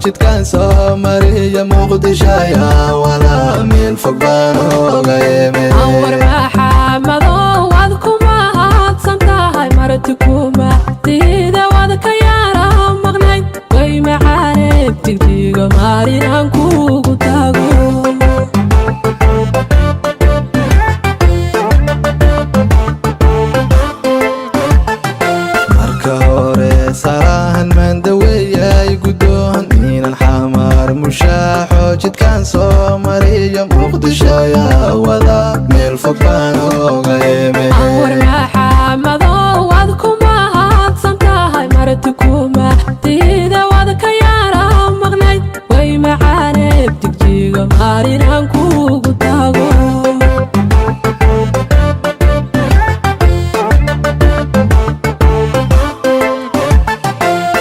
جد كان سومري يا مقدشة يا ولا من فقبانو غيمي أور محمد وادكما هادسنتاهاي مرتكما تيدا وادك يارا مغني وي معارب تيغا مارين عنكو قتاغو marka hore sarahan man daweeyay gudoon inaan xamar mushaaxo jidkaan soo mariyo muqdisho yaa wada meel fog baan oga imi أور محمد وادكما هادسنتاهاي مرتكما تيدا وادك يارا مغني وي معارب تيغا مارين عنكو قتاغو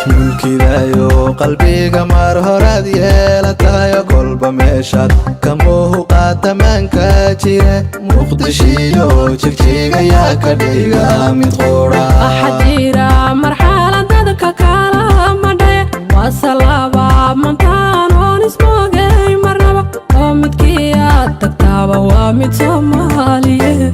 mulkiilayo qalbiga mar horaad yeelatayo kolba meeshaad ka muuqaata maanka jire muqdishiyo jigjiga yaa ka dhiga mid qura أحديرا مرحلة دادك كالا مدى وصلابا منتانون اسموغي مرنبا ومدكيات تكتابا ومد صومالي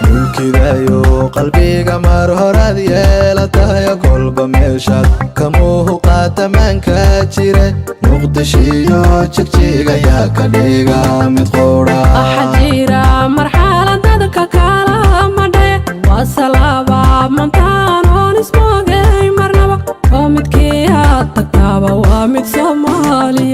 mulkiilayo qalbiga mar horaad yeelatayo kolba meeshaad ka muuqaata maanka jire muqdishiyo jigjiga yaa ka dhiga mid qura أحديرا مرحلة دادك كالا مدى وصلابا منتانون اسموغي مرنبا ومدكيات تكتابا ومد صومالي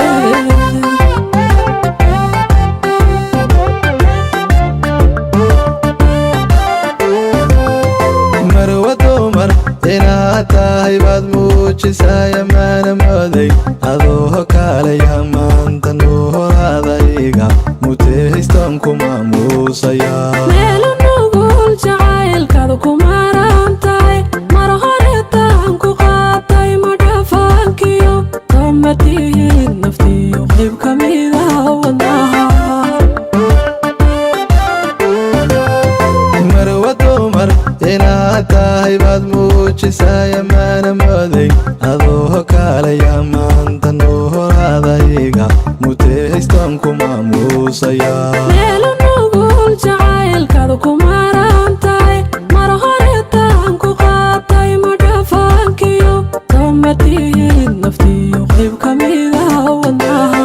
marwa dumar inaad tahay baad muujisaya maana mooday adoo kaalaya maanta nuhoradayga mutehaystoon ku maamuusaya meelu nugul jacaylkaadu kumaran tahay mar horeetaan ku qaatay madhafaankiyo kamatihiid naftiyo qayb ka mida wadnaha marwa dumar inaad tahay baad muujisaya maana mooday adoo kaalaya maanta nuhoradayga mutehaystoon ku maamuusaya meelu nugul jacaylkaadu kumaran tahay mar horeetaan ku qaatay madhafaankiyo kamatihiid naftiyo qayb ka mida wadnaha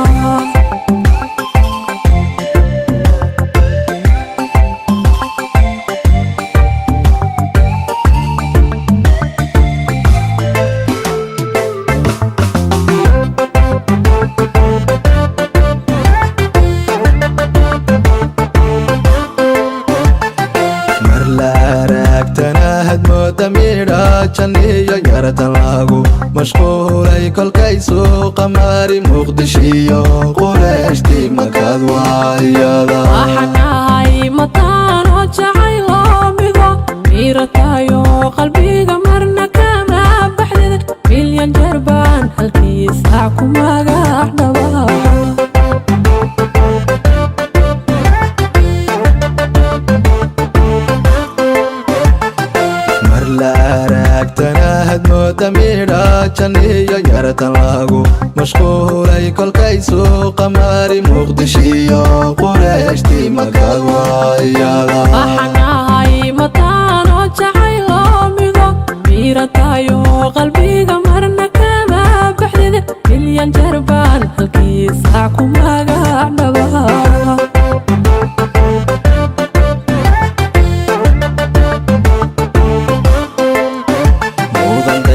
mar la aragtanahad mooda midha janiyo yaratan lagu mashquulay kolkay suuqa mari muqdishiyo qureeshti markaad waayada waxanahay mataano jacaylo mido miiratayo qalbiga marna kama baxdid milyan jeer baan halkii saac ku magac dhaba mar la aragtanahad mooda midha janiyo yaratan lagu mashquulay kolkay suuqa mari muqdishiyo qureeshti markaad waayada waxanahay mataano jacaylo mido miiratayo qalbiga marna kama baxdid milyan jeer baan halkii saac ku magac dhaba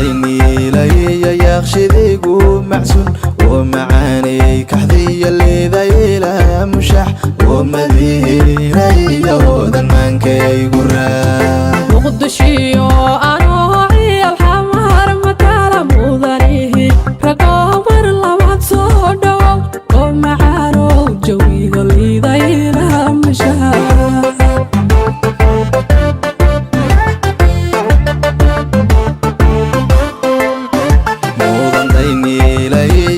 mudanqayniilaya yaaqshidigu macsun oo macaanay kaxdiya leedayla mushax oo madiinaya hoodan maankaygu raa muqdishiyo anoo ciyaal xamar matala mudanihi ragoo mar labaad soo dhowow oo macaanow jawiga liidayla mashaa mudanqayniilaya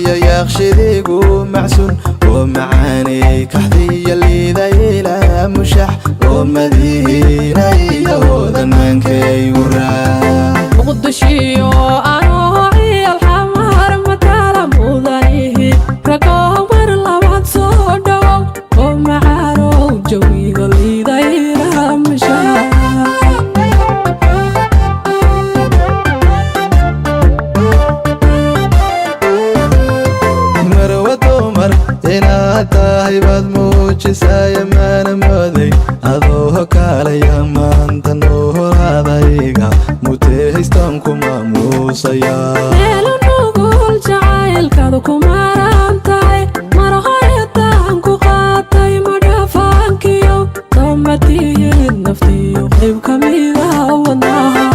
tahay baad muujisaya maana mooday adoo kaalaya maanta noo horaadayga mutehaystaan ku maamuusaya meel nugul jacaylkaadu ku maran tahay mar horeetaan ku qaatay madhafaankiyo damatihiid naftiyo qayb ka mida wadnaha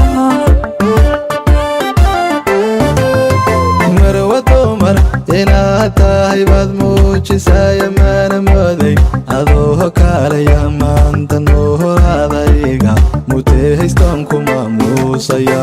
inaad tahay baad muujisaya maana mooday adoo kaalaya maanta noo horaadayga mutehaystaan ku maamuusaya